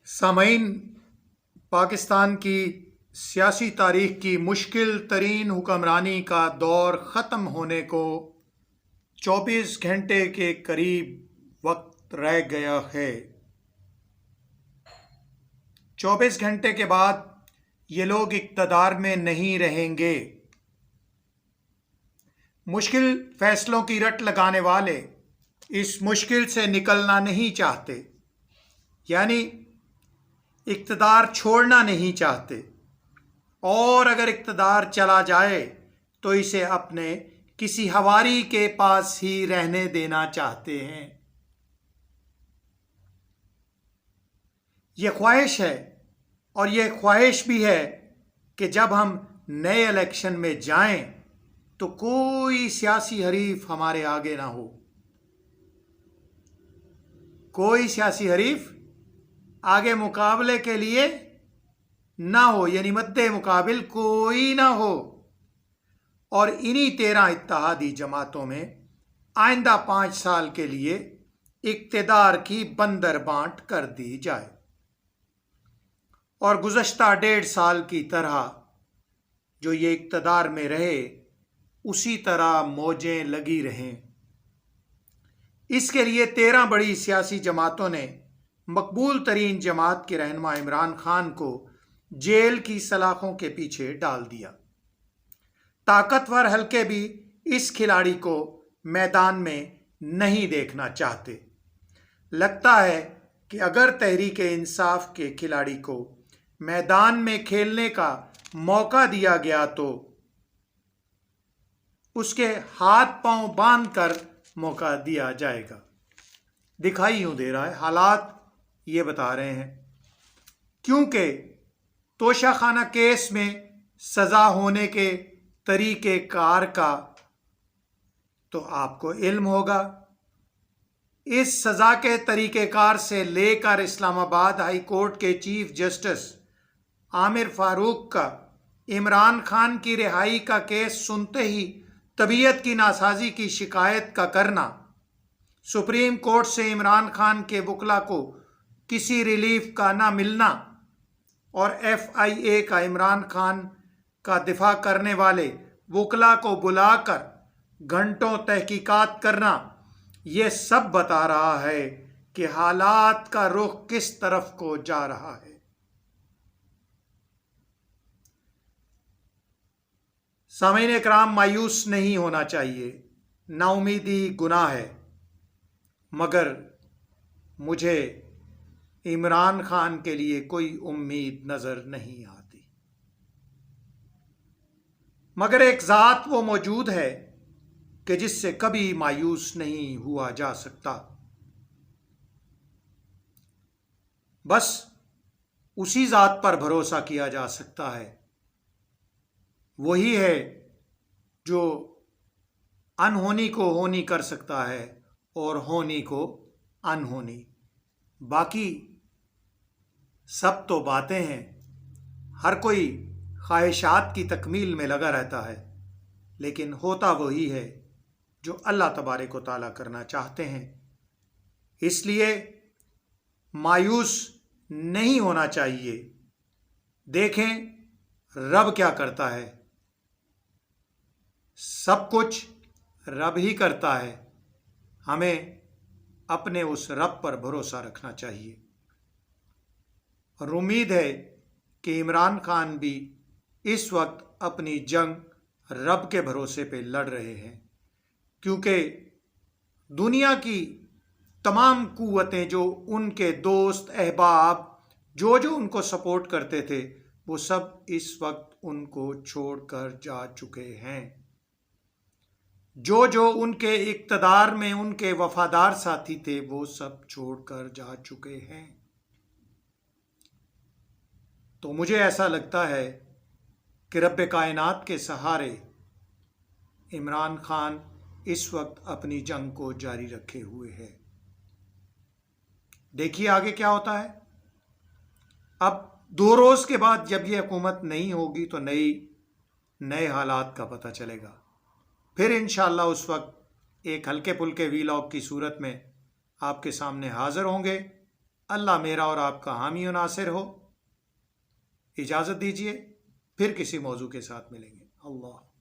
सामईन, पाकिस्तान की सियासी तारीख की मुश्किल तरीन हुक्मरानी का दौर ख़त्म होने को 24 घंटे के करीब वक्त रह गया है। 24 घंटे के बाद ये लोग इक़्तिदार में नहीं रहेंगे। मुश्किल फैसलों की रट लगाने वाले इस मुश्किल से निकलना नहीं चाहते, यानी इक़्तिदार छोड़ना नहीं चाहते, और अगर इक़्तिदार चला जाए तो इसे अपने किसी हवारी के पास ही रहने देना चाहते हैं। ये ख्वाहिश है, और ये ख्वाहिश भी है कि जब हम नए इलेक्शन में जाएं तो कोई सियासी हरीफ हमारे आगे ना हो, कोई सियासी हरीफ आगे मुकाबले के लिए ना हो, यानी मद्दे मुकाबिल कोई ना हो। और इन्हीं 13 इत्तेहादी जमातों में आइंदा 5 साल के लिए इक़्तिदार की बंदर बांट कर दी जाए, और गुज़श्ता 1.5 साल की तरह जो ये इक़्तिदार में रहे उसी तरह मौजें लगी रहें। इसके लिए 13 बड़ी सियासी जमातों ने मकबूल तरीन जमात के रहनुमा इमरान खान को जेल की सलाखों के पीछे डाल दिया। ताकतवर हलके भी इस खिलाड़ी को मैदान में नहीं देखना चाहते। लगता है कि अगर तहरीक इंसाफ के खिलाड़ी को मैदान में खेलने का मौका दिया गया तो उसके हाथ पांव बांध कर मौका दिया जाएगा। दिखाई यूं दे रहा है, हालात ये बता रहे हैं, क्योंकि तोशाखाना केस में सज़ा होने के तरीक़े कार का तो आपको इल्म होगा। इस सज़ा के तरीक़ेकार से लेकर इस्लामाबाद हाई कोर्ट के चीफ जस्टिस आमिर फारूक का इमरान खान की रिहाई का केस सुनते ही तबीयत की नासाजी की शिकायत का करना, सुप्रीम कोर्ट से इमरान खान के वकला को किसी रिलीफ का ना मिलना, और FIA का इमरान खान का दिफा करने वाले वकला को बुलाकर घंटों तहकीकात करना, ये सब बता रहा है कि हालात का रुख किस तरफ को जा रहा है। सामीन इकराम, मायूस नहीं होना चाहिए। नाउमीदी गुनाह है, मगर मुझे इमरान खान के लिए कोई उम्मीद नज़र नहीं आती। मगर एक ज़ात वो मौजूद है कि जिससे कभी मायूस नहीं हुआ जा सकता। बस उसी ज़ात पर भरोसा किया जा सकता है। वही है जो अनहोनी को होनी कर सकता है और होनी को अनहोनी। बाकी सब तो बातें हैं। हर कोई ख्वाहिशात की तकमील में लगा रहता है, लेकिन होता वही है जो अल्लाह तबारक व तआला करना चाहते हैं। इसलिए मायूस नहीं होना चाहिए। देखें रब क्या करता है। सब कुछ रब ही करता है। हमें अपने उस रब पर भरोसा रखना चाहिए, और उम्मीद है कि इमरान खान भी इस वक्त अपनी जंग रब के भरोसे पे लड़ रहे हैं, क्योंकि दुनिया की तमाम कुव्वतें जो उनके दोस्त अहबाब जो उनको सपोर्ट करते थे, वो सब इस वक्त उनको छोड़कर जा चुके हैं। जो उनके इक़्तिदार में उनके वफादार साथी थे, वो सब छोड़कर जा चुके हैं। तो मुझे ऐसा लगता है कि रब्बे कायनात के सहारे इमरान खान इस वक्त अपनी जंग को जारी रखे हुए है। देखिए आगे क्या होता है। अब 2 रोज़ के बाद जब ये हुकूमत नहीं होगी तो नए हालात का पता चलेगा। फिर इंशाअल्लाह उस वक्त एक हल्के फुल्के वीलॉग की सूरत में आपके सामने हाज़िर होंगे। اللہ میرا اور آپ کا حامی و ناصر ہو۔ اجازت دیجیے، پھر کسی موضوع کے ساتھ ملیں گے۔ اللہ